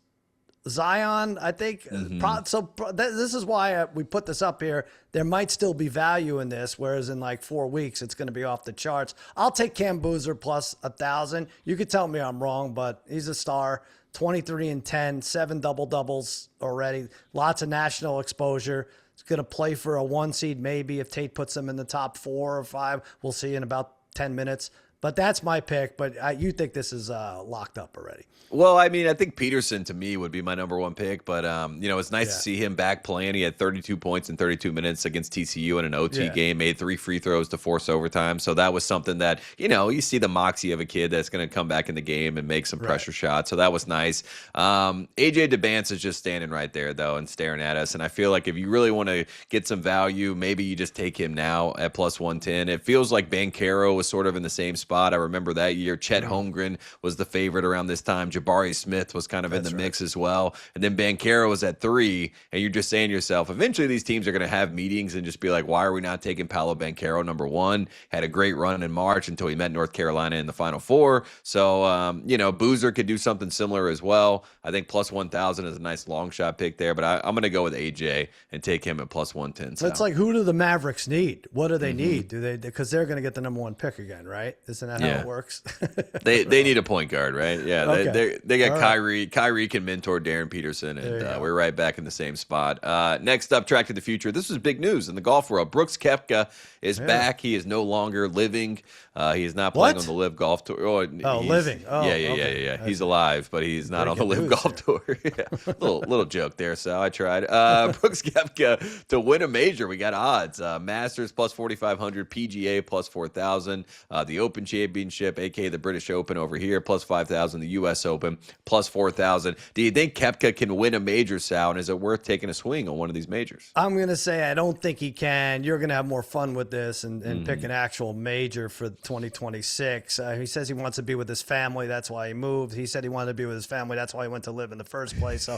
Zion, I think. This is why we put this up here. There might still be value in this, whereas in like 4 weeks, it's going to be off the charts. I'll take Cam Boozer plus 1,000. You could tell me I'm wrong, but he's a star. 23 and 10, 7 double-doubles already. Lots of national exposure. He's going to play for a 1 seed maybe if Tate puts him in the top 4 or 5. We'll see in about 10 minutes. But that's my pick. But you think this is locked up already? Well, I mean, I think Peterson to me would be my number 1 pick. But, it's nice to see him back playing. He had 32 points in 32 minutes against TCU in an OT game, made 3 free throws to force overtime. So that was something that, you see the moxie of a kid that's going to come back in the game and make some pressure shots. So that was nice. AJ DeBanza is just standing right there, though, and staring at us. And I feel like if you really want to get some value, maybe you just take him now at plus 110. It feels like Banchero was sort of in the same spot spot. I remember that year. Chet Holmgren was the favorite around this time. Jabari Smith was kind of in the mix as well. And then Banchero was at 3. And you're just saying to yourself, eventually these teams are going to have meetings and just be like, why are we not taking Paolo Banchero number 1? Had a great run in March until he met North Carolina in the Final Four. So, Boozer could do something similar as well. I think plus 1,000 is a nice long shot pick there, but I'm going to go with AJ and take him at plus 110. So it's like, who do the Mavericks need? What do they need? Do they, because they're going to get the number 1 pick again, right? Isn't that how it works? they need a point guard, right? Yeah, Okay. they got All Kyrie. right. Kyrie can mentor Darren Peterson, and we're right back in the same spot. Next up, track to the future. This was big news in the golf world. Brooks Koepka is back. He is no longer living. He is not playing on the Live Golf Tour. Living. Oh, yeah. He's alive, but he's not on the Live Golf Tour. Yeah. little joke there, Sal. I tried. Brooks Koepka to win a major. We got odds. Masters plus 4,500, PGA plus 4,000, the Open Championship, aka the British Open over here, plus 5,000, the U.S. Open plus 4,000. Do you think Koepka can win a major, Sal? And is it worth taking a swing on one of these majors? I'm going to say I don't think he can. You're going to have more fun with this and pick an actual major for 2026. He says he wants to be with his family. That's why he moved. He said he wanted to be with his family. That's why he went to live in the first place. So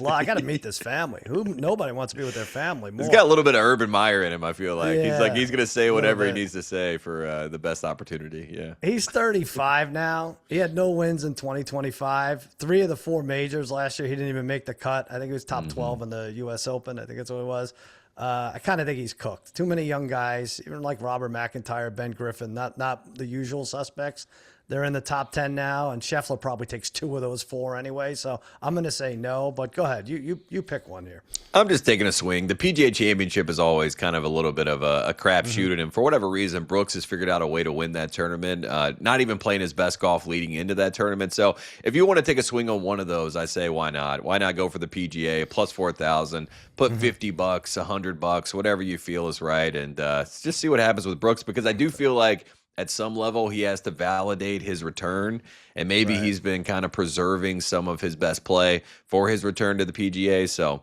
I got to meet this family. Nobody wants to be with their family more. He's got a little bit of Urban Meyer in him, I feel like. Yeah, He's going to say whatever he needs to say for the best opportunity. Yeah. He's 35 now. He had no wins in 2025. 3 of the 4 majors last year, he didn't even make the cut. I think he was top 12 in the U.S. Open. I think that's what it was. I kind of think he's cooked. Too many young guys, even like Robert McIntyre, Ben Griffin, not the usual suspects. They're in the top 10 now, and Scheffler probably takes 2 of those 4 anyway. So I'm going to say no, but go ahead. You pick one here. I'm just taking a swing. The PGA Championship is always kind of a little bit of a crapshoot, and for whatever reason, Brooks has figured out a way to win that tournament, not even playing his best golf leading into that tournament. So if you want to take a swing on one of those, I say why not? Why not go for the PGA, plus 4,000, put $50, $100, whatever you feel is right, and just see what happens with Brooks, because I do feel like at some level, he has to validate his return, and maybe he's been kind of preserving some of his best play for his return to the PGA. So,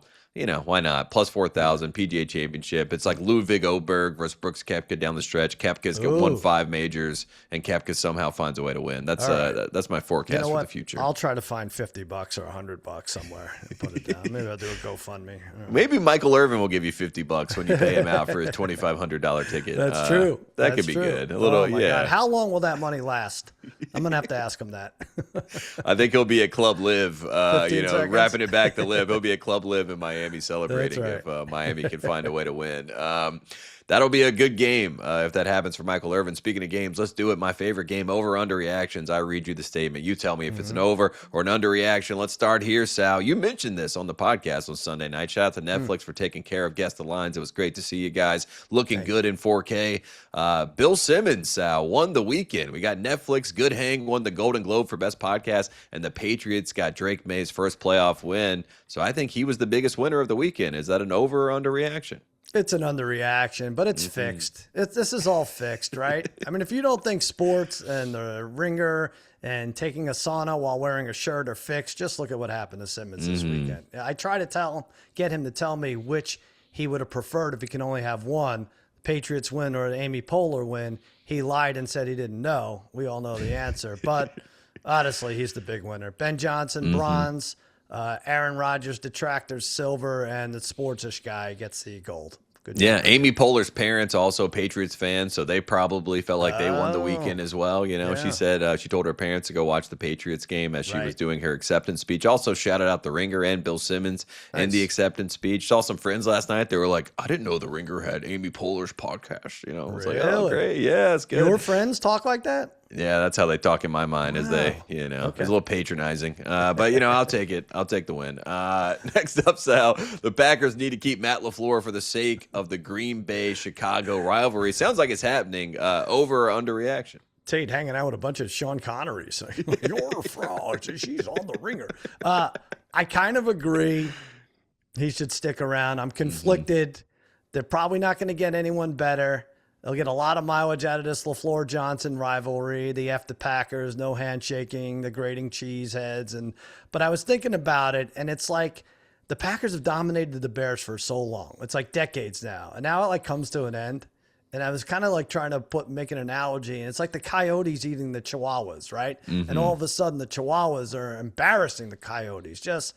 why not? Plus 4,000, PGA Championship. It's like Ludwig Oberg versus Brooks Koepka down the stretch. Koepka's won 5 majors, and Koepka somehow finds a way to win. That's that's my forecast for the future. I'll try to find $50 or $100 somewhere. You put it down. Maybe I'll do a GoFundMe. Maybe Michael Irvin will give you $50 when you pay him out for his $2,500 ticket. That's true. That could be good. A little, God. How long will that money last? I'm gonna have to ask him that. I think he'll be at Club Live. Seconds. Wrapping it back to Live. He'll be at Club Live in Miami celebrating if Miami can find a way to win. That'll be a good game if that happens for Michael Irvin. Speaking of games, let's do it. My favorite game, over underreactions. I read you the statement. You tell me if it's an over or an underreaction. Let's start here, Sal. You mentioned this on the podcast on Sunday night. Shout out to Netflix for taking care of Guess the Lines. It was great to see you guys looking good in 4K. Bill Simmons, Sal, won the weekend. We got Netflix. Good Hang won the Golden Globe for Best Podcast, and the Patriots got Drake May's first playoff win. So I think he was the biggest winner of the weekend. Is that an over or underreaction? It's an underreaction, but it's fixed. This is all fixed, right? I mean, if you don't think sports and the ringer and taking a sauna while wearing a shirt are fixed, just look at what happened to Simmons this weekend. I try to get him to tell me which he would have preferred if he can only have one, Patriots win or Amy Poehler win. He lied and said he didn't know. We all know the answer, but honestly, he's the big winner. Ben Johnson, bronze. Aaron Rodgers, detractors, silver, and the sportsish guy gets the gold. Good job. Amy Poehler's parents also Patriots fans, so they probably felt like they won the weekend as well. She said she told her parents to go watch the Patriots game as she was doing her acceptance speech. Also shouted out the Ringer and Bill Simmons in the acceptance speech. Saw some friends last night. They were like, I didn't know the Ringer had Amy Poehler's podcast. I was like, oh, great. Yeah, it's good. Your friends talk like that? Yeah, that's how they talk in my mind. As they, it's a little patronizing. But I'll take it. I'll take the win. Next up, Sal, the Packers need to keep Matt LaFleur for the sake of the Green Bay Chicago rivalry. Sounds like it's happening. Over or underreaction? Tate hanging out with a bunch of Sean Connerys. You're a fraud. She's on the Ringer. I kind of agree. He should stick around. I'm conflicted. They're probably not going to get anyone better. They'll get a lot of mileage out of this LaFleur-Johnson rivalry. The F the Packers, no handshaking, the grating cheese heads. But I was thinking about it, and it's like the Packers have dominated the Bears for so long. It's like decades now. And now it comes to an end. And I was kind of like trying to make an analogy. And it's like the coyotes eating the chihuahuas, right? And all of a sudden the chihuahuas are embarrassing the coyotes, just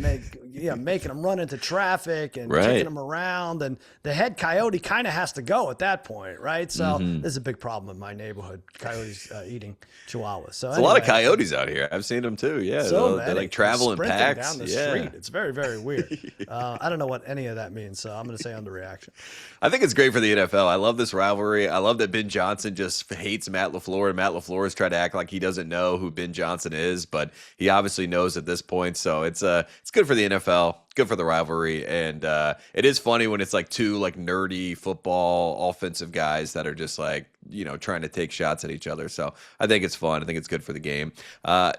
making them run into traffic and kicking them around. And the head coyote kind of has to go at that point, right? So this is a big problem in my neighborhood, coyotes eating chihuahuas. So There's a lot of coyotes out here. I've seen them too. Yeah, so they like travel in packs down the street. It's very, very weird. I don't know what any of that means, so I'm going to say underreaction. I think it's great for the NFL. I love this rivalry. I love that Ben Johnson just hates Matt LaFleur, and Matt LaFleur has tried to act like he doesn't know who Ben Johnson is, but he obviously knows at this point. So it's good for the NFL, good for the rivalry, and it is funny when it's like two like nerdy football offensive guys that are just like trying to take shots at each other. So I think it's fun. I think it's good for the game.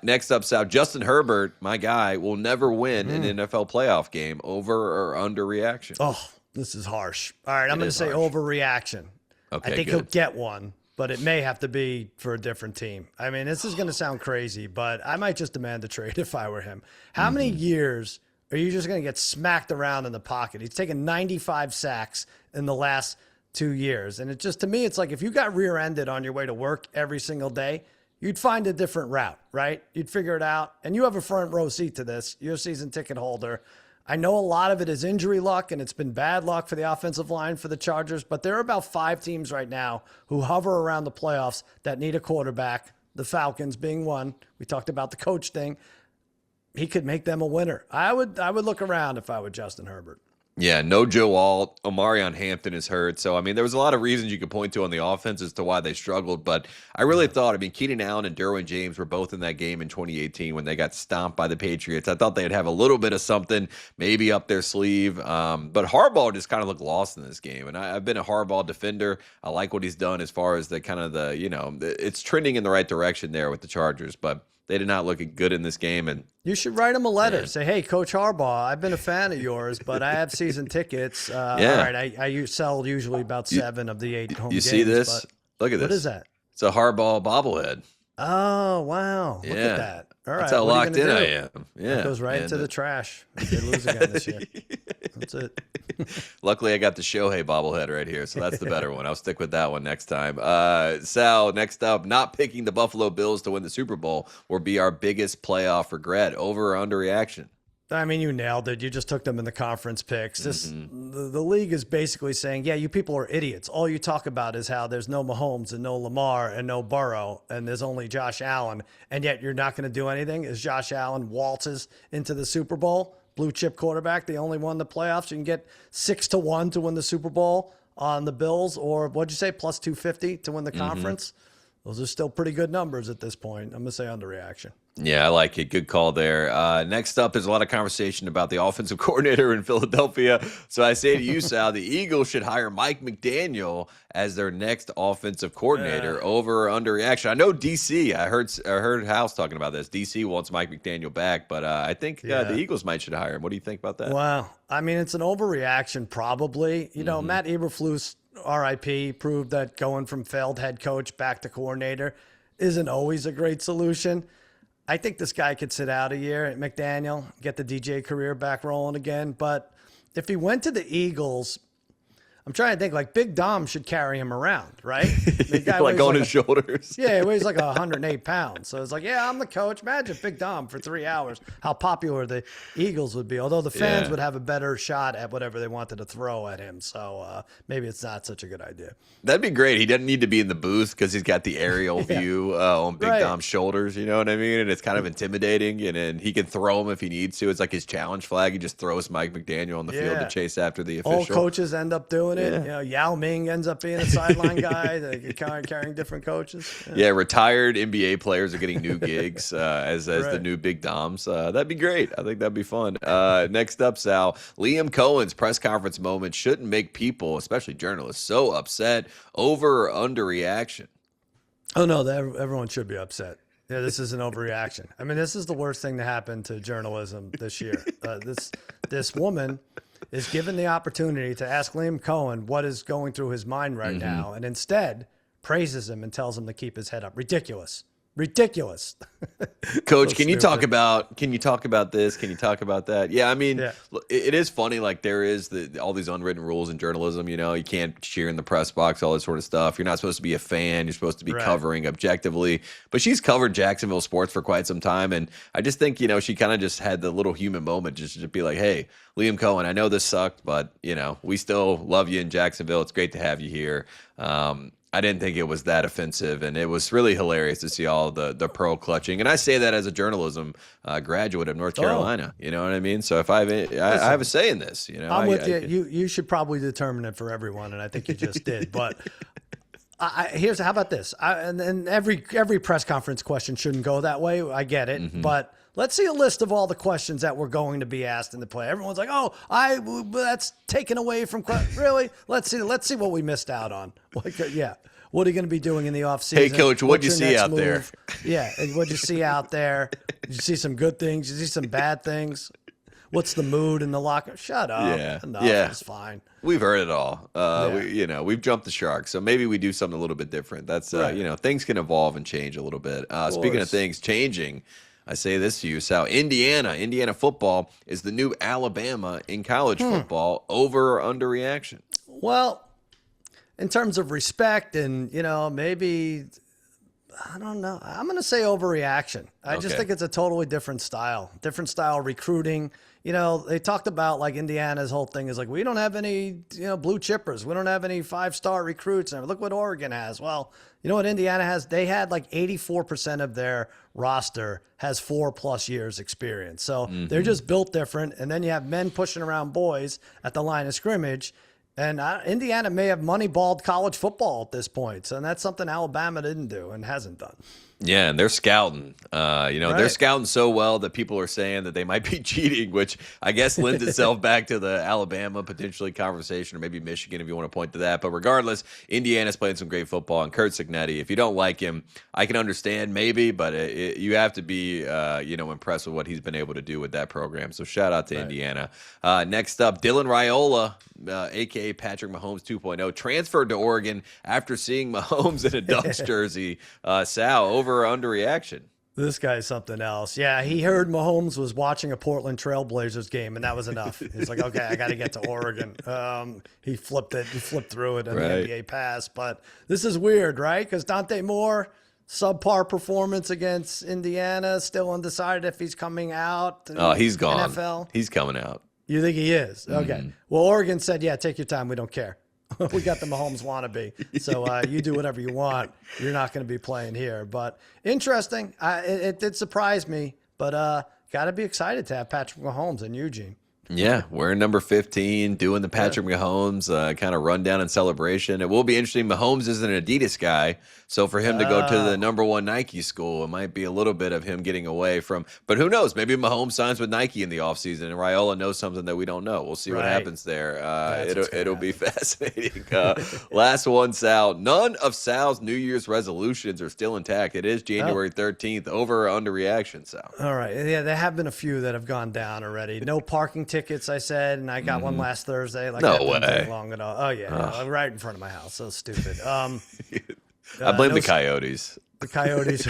Next up, Sal, Justin Herbert, my guy, will never win an NFL playoff game. Over or under reaction? Oh, this is harsh. All right, I'm going to say overreaction. Okay, I think good. he'll get one, but it may have to be for a different team. I mean, this is going to sound crazy, but I might just demand a trade if I were him. How many years are you just going to get smacked around in the pocket? He's taken 95 sacks in the last 2 years. And it just, to me, it's like if you got rear-ended on your way to work every single day, you'd find a different route, right? You'd figure it out. And you have a front row seat to this. You're a season ticket holder. I know a lot of it is injury luck, and it's been bad luck for the offensive line for the Chargers, but there are about 5 teams right now who hover around the playoffs that need a quarterback, the Falcons being one. We talked about the coach thing. He could make them a winner. I would look around if I were Justin Herbert. Yeah, no Joe Alt. Omarion Hampton is hurt. So, I mean, there was a lot of reasons you could point to on the offense as to why they struggled. But I really thought, Keenan Allen and Derwin James were both in that game in 2018 when they got stomped by the Patriots. I thought they'd have a little bit of something maybe up their sleeve. But Harbaugh just kind of looked lost in this game. And I've been a Harbaugh defender. I like what he's done as far as the kind of it's trending in the right direction there with the Chargers. But they did not look good in this game. And you should write him a letter. Say, hey, Coach Harbaugh, I've been a fan of yours, but I have season tickets. All right, I sell usually about 7 of the 8 home games. You see this? Look at this. What is that? It's a Harbaugh bobblehead. Oh, wow. Look at that. All right. That's how locked in I am. Yeah. It goes right into the trash. They lose again this year. That's it. Luckily, I got the Shohei bobblehead right here, so that's the better one. I'll stick with that one next time. Sal, next up, not picking the Buffalo Bills to win the Super Bowl will be our biggest playoff regret. Over or under reaction? I mean, you nailed it. You just took them in the conference picks. The league is basically saying, yeah, you people are idiots. All you talk about is how there's no Mahomes and no Lamar and no Burrow, and there's only Josh Allen, and yet you're not going to do anything as Josh Allen waltzes into the Super Bowl. Blue chip quarterback, the only one in the playoffs. You can get 6-1 to win the Super Bowl on the Bills, or what'd you say, plus 250 to win the conference? Those are still pretty good numbers at this point. I'm going to say underreaction. Yeah, I like it. Good call there. Next up, there's a lot of conversation about the offensive coordinator in Philadelphia. So I say to you, Sal, the Eagles should hire Mike McDaniel as their next offensive coordinator. Over or under reaction? I know DC. I heard House talking about this. DC wants Mike McDaniel back, but I think the Eagles should hire him. What do you think about that? Well, I mean, it's an overreaction probably. You know, Matt Eberflus, RIP, proved that going from failed head coach back to coordinator isn't always a great solution. I think this guy could sit out a year at McDaniel, get the DJ career back rolling again. But if he went to the Eagles, I'm trying to think, like Big Dom should carry him around, right? The guy like on his shoulders. Yeah, he weighs like 108 pounds. So it's like, yeah, I'm the coach. Imagine Big Dom for 3 hours, how popular the Eagles would be. Although the fans would have a better shot at whatever they wanted to throw at him. So maybe it's not such a good idea. That'd be great. He doesn't need to be in the booth because he's got the aerial view on Big Dom's shoulders. You know what I mean? And it's kind of intimidating. And then he can throw him if he needs to. It's like his challenge flag. He just throws Mike McDaniel on the field to chase after the official. All coaches end up doing it. You know, Yao Ming ends up being a sideline guy. They carrying different coaches. Yeah, retired NBA players are getting new gigs as the new Big Doms. That'd be great. I think that'd be fun. Next up, Sal, Liam Cohen's press conference moment shouldn't make people, especially journalists, so upset. Over or under reaction? Oh, no, everyone should be upset. Yeah, this is an overreaction. I mean, this is the worst thing to happen to journalism this year. This woman is given the opportunity to ask Liam Cohen what is going through his mind right now, and instead praises him and tells him to keep his head up. Ridiculous. Ridiculous. Coach, So can you stupid. talk about this? Can you talk about that? Yeah, I mean, Yeah. it is funny. Like there is all these unwritten rules in journalism. You know, you can't cheer in the press box, all this sort of stuff. You're not supposed to be a fan. You're supposed to be Right. covering objectively. But she's covered Jacksonville sports for quite some time, and I just think she kind of just had the little human moment just to be like, hey, Liam Cohen, I know this sucked, but we still love you in Jacksonville. It's great to have you here. I didn't think it was that offensive, and it was really hilarious to see all the pearl clutching. And I say that as a journalism graduate of North Carolina. You know what I mean? So if I have a say in this, I'm with you. You should probably determine it for everyone, and I think you just did. But how about this? And every press conference question shouldn't go that way. I get it, but let's see a list of all the questions that were going to be asked in the play. Everyone's like, "Oh, that's taken away from really." Let's see what we missed out on. Yeah. What are you going to be doing in the offseason? Hey, Coach, what'd you see out there? Yeah, what'd you see out there? Did you see some good things? Did you see some bad things? What's the mood in the locker? Shut up. Yeah. Enough. Yeah. It's fine. We've heard it all. We've jumped the shark, so maybe we do something a little bit different. That's Right. things can evolve and change a little bit. Speaking of things changing, I say this to you, Sal. Indiana football is the new Alabama in college football. Over or underreaction? Well, in terms of respect and, maybe, I don't know. I'm going to say overreaction. I just think it's a totally different style recruiting. They talked about like Indiana's whole thing is like, we don't have any, blue chippers. We don't have any 5-star recruits. And look what Oregon has. Well, you know what Indiana has? They had like 84% of their roster has 4+ years experience. So they're just built different. And then you have men pushing around boys at the line of scrimmage. And Indiana may have moneyballed college football at this point. So that's something Alabama didn't do and hasn't done. Yeah, and they're scouting. They're scouting so well that people are saying that they might be cheating, which I guess lends itself back to the Alabama potentially conversation, or maybe Michigan if you want to point to that. But regardless, Indiana's playing some great football, and Kurt Cignetti, if you don't like him, I can understand maybe, but you have to be impressed with what he's been able to do with that program. So shout out to Indiana. Next up, Dylan Raiola, a.k.a. Patrick Mahomes 2.0, transferred to Oregon after seeing Mahomes in a Ducks jersey. Sal, over or underreaction? This guy's something else. Yeah, he heard Mahomes was watching a Portland Trailblazers game, and that was enough. He's like, okay, I got to get to Oregon. He flipped through it on the NBA pass. But this is weird, right? Because Dante Moore, subpar performance against Indiana, still undecided if he's coming out. Oh, he's gone. NFL. He's coming out. You think he is? Okay. Well, Oregon said, yeah, take your time. We don't care. We got the Mahomes wannabe. So you do whatever you want. You're not going to be playing here. But interesting. It did surprise me. But got to be excited to have Patrick Mahomes in Eugene. Yeah, wearing number 15, doing the Patrick Mahomes kind of rundown and celebration. It will be interesting. Mahomes is an Adidas guy, so for him to go to the number 1 Nike school, it might be a little bit of him getting away from. But who knows? Maybe Mahomes signs with Nike in the offseason, and Raiola knows something that we don't know. We'll see what happens there. It'll be fascinating. Last one, Sal. None of Sal's New Year's resolutions are still intact. It is January 13th. Over or underreaction, Sal? All right. Yeah, there have been a few that have gone down already. No parking tickets, I said, and I got one last Thursday. Like, no that didn't way. take long at all. Oh, yeah. Right in front of my house. So stupid. I blame the Coyotes. The Coyotes.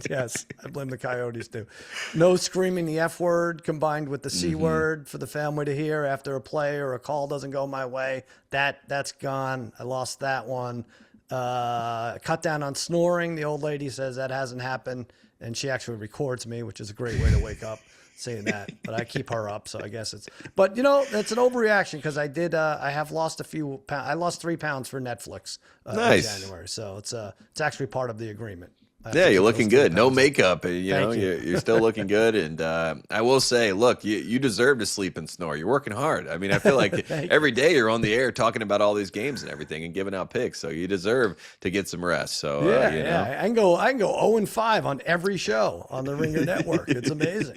Yes, I blame the Coyotes too. No screaming the F word combined with the C word for the family to hear after a play or a call doesn't go my way. That's gone. I lost that one. Cut down on snoring. The old lady says that hasn't happened, and she actually records me, which is a great way to wake up saying that. But I keep her up, so I guess it's. But that's an overreaction because I did. I have lost a few pounds. I lost 3 pounds for Netflix in January, so it's actually part of the agreement. Yeah, you're looking good. No makeup. You're still looking good. And I will say, look, you deserve to sleep and snore. You're working hard. I mean, I feel like every day you're on the air talking about all these games and everything and giving out picks. So you deserve to get some rest. So I can go 0-5 on every show on the Ringer Network. It's amazing.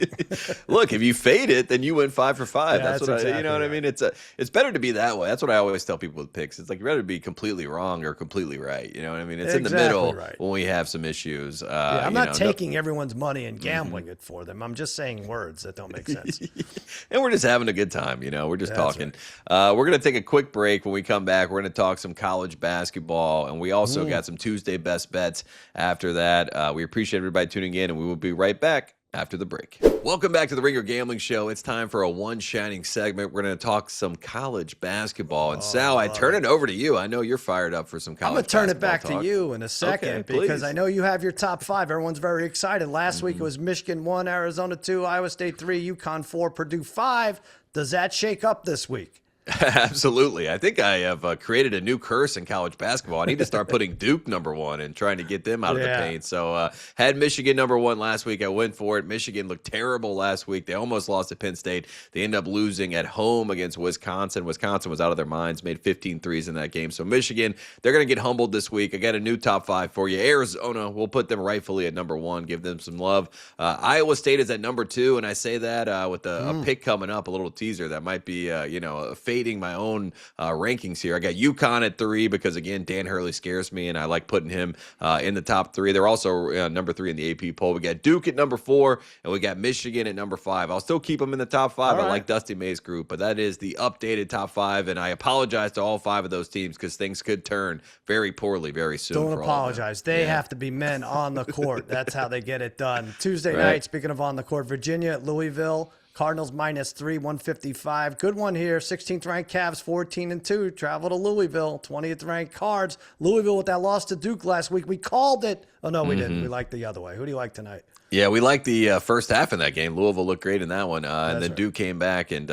Look, if you fade it, then you win 5 for 5. Yeah, that's what exactly you know what I mean. It's better to be that way. That's what I always tell people with picks. It's like you'd rather be completely wrong or completely right. You know what I mean? It's in the middle when we have some issues. shoes. Yeah, I'm not taking everyone's money and gambling it for them. I'm just saying words that don't make sense. And we're just having a good time. We're just talking. Right. We're going to take a quick break. When we come back, we're going to talk some college basketball. And we also got some Tuesday best bets after that. We appreciate everybody tuning in, and we will be right back after the break. Welcome back to the Ringer Gambling Show. It's time for a one shining segment. We're going to talk some college basketball. And Sal, I turn it over to you. I know you're fired up for some college basketball. I'm going to turn it back talk. to you in a second because I know you have your top five. Everyone's very excited. Last week it was Michigan 1, Arizona 2, Iowa State 3, UConn 4, Purdue 5. Does that shake up this week? Absolutely. I think I have created a new curse in college basketball. I need to start putting Duke number one and trying to get them out of the paint. So had Michigan number one last week. I went for it. Michigan looked terrible last week. They almost lost to Penn State. They ended up losing at home against Wisconsin. Wisconsin was out of their minds, made 15 threes in that game. So Michigan, they're going to get humbled this week. I got a new top five for you. Arizona, we'll put them rightfully at number one. Give them some love. Iowa State is at number two, and I say that with a pick coming up, a little teaser that might be, fading my own rankings here. I got UConn at 3 because, again, Dan Hurley scares me, and I like putting him in the top 3. They're also number 3 in the AP poll. We got Duke at number 4, and we got Michigan at number 5. I'll still keep them in the top 5. I like Dusty May's group, but that is the updated top 5, and I apologize to all 5 of those teams because things could turn very poorly very soon. Don't apologize. They have to be men on the court. That's how they get it done. Tuesday night, speaking of on the court, Virginia at Louisville. Cardinals -3, 155. Good one here. 16th ranked Cavs, 14-2. Travel to Louisville. 20th ranked Cards. Louisville with that loss to Duke last week. We called it. Oh, no, we didn't. We liked the other way. Who do you like tonight? Yeah, we liked the first half in that game. Louisville looked great in that one. And then Duke came back and,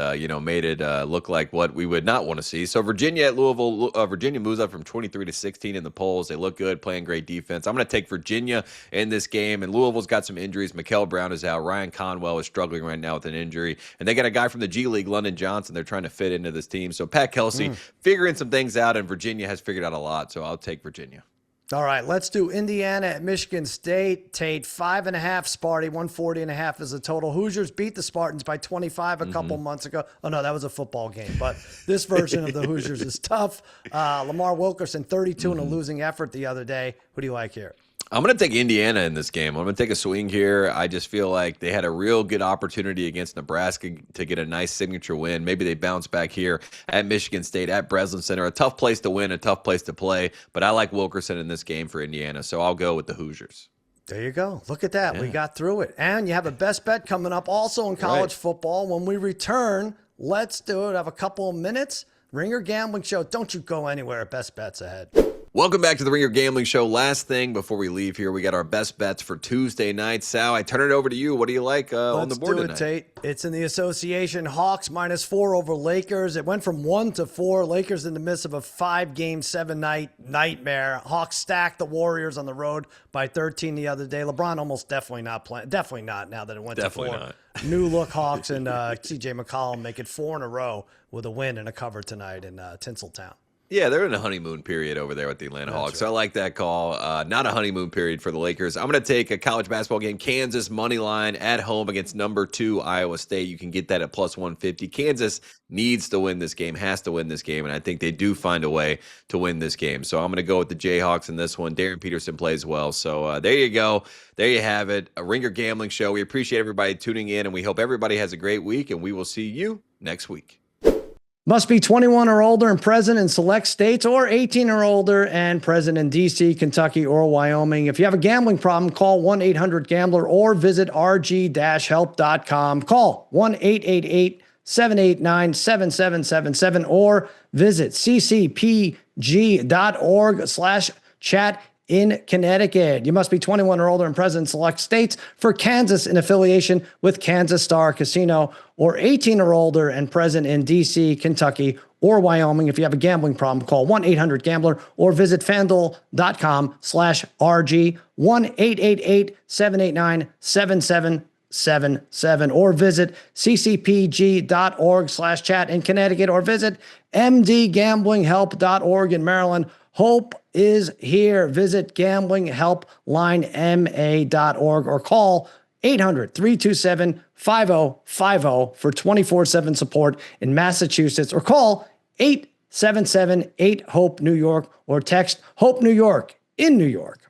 made it look like what we would not want to see. So Virginia at Louisville, Virginia moves up from 23 to 16 in the polls. They look good, playing great defense. I'm going to take Virginia in this game. And Louisville's got some injuries. Mikael Brown is out. Ryan Conwell is struggling right now with an injury. And they got a guy from the G League, London Johnson. They're trying to fit into this team. So Pat Kelsey figuring some things out, and Virginia has figured out a lot. So I'll take Virginia. All right, let's do Indiana at Michigan State. Tate, 5.5. Sparty, 140.5 is the total. Hoosiers beat the Spartans by 25 a couple months ago. Oh, no, that was a football game. But this version of the Hoosiers is tough. Lamar Wilkerson, 32 in a losing effort the other day. Who do you like here? I'm going to take Indiana in this game. I'm going to take a swing here. I just feel like they had a real good opportunity against Nebraska to get a nice signature win. Maybe they bounce back here at Michigan State, at Breslin Center. A tough place to win, a tough place to play. But I like Wilkerson in this game for Indiana, so I'll go with the Hoosiers. There you go. Look at that. Yeah. We got through it. And you have a best bet coming up also in college football. When we return, let's do it. Have a couple of minutes. Ringer Gambling Show. Don't you go anywhere. Best bets ahead. Welcome back to the Ringer Gambling Show. Last thing before we leave here, we got our best bets for Tuesday night. Sal, I turn it over to you. What do you like on the board tonight? Let's do it, Tate. It's in the association. Hawks -4 over Lakers. It went from 1 to 4. Lakers in the midst of a 5-game, 7-night nightmare. Hawks stacked the Warriors on the road by 13 the other day. LeBron almost definitely not playing. Definitely not now that it went to 4. Not. New look Hawks and CJ McCollum make it 4 in a row with a win and a cover tonight in Tinseltown. Yeah, they're in a honeymoon period over there with the Atlanta Hawks. Right. So I like that call. Not a honeymoon period for the Lakers. I'm going to take a college basketball game. Kansas money line at home against number 2 Iowa State. You can get that at +150. Kansas needs to win this game, has to win this game, and I think they do find a way to win this game. So I'm going to go with the Jayhawks in this one. Darren Peterson plays well. So there you go. There you have it. A Ringer Gambling Show. We appreciate everybody tuning in, and we hope everybody has a great week, and we will see you next week. Must be 21 or older and present in select states, or 18 or older and present in D.C., Kentucky, or Wyoming. If you have a gambling problem, call 1-800-GAMBLER or visit rg-help.com. Call 1-888-789-7777 or visit ccpg.org/chat in Connecticut. You must be 21 or older and present in select states. For Kansas, in affiliation with Kansas Star Casino, or 18 or older and present in D.C., Kentucky, or Wyoming. If you have a gambling problem, call 1-800-GAMBLER or visit fanduel.com/RG, 1-888-789-7777 or visit ccpg.org/chat in Connecticut, or visit mdgamblinghelp.org in Maryland. Hope is here. Visit gamblinghelplinema.org or call 800-327-5050 for 24/7 support in Massachusetts, or call 877-8-HOPE-NEW YORK or text HOPE New York in New York.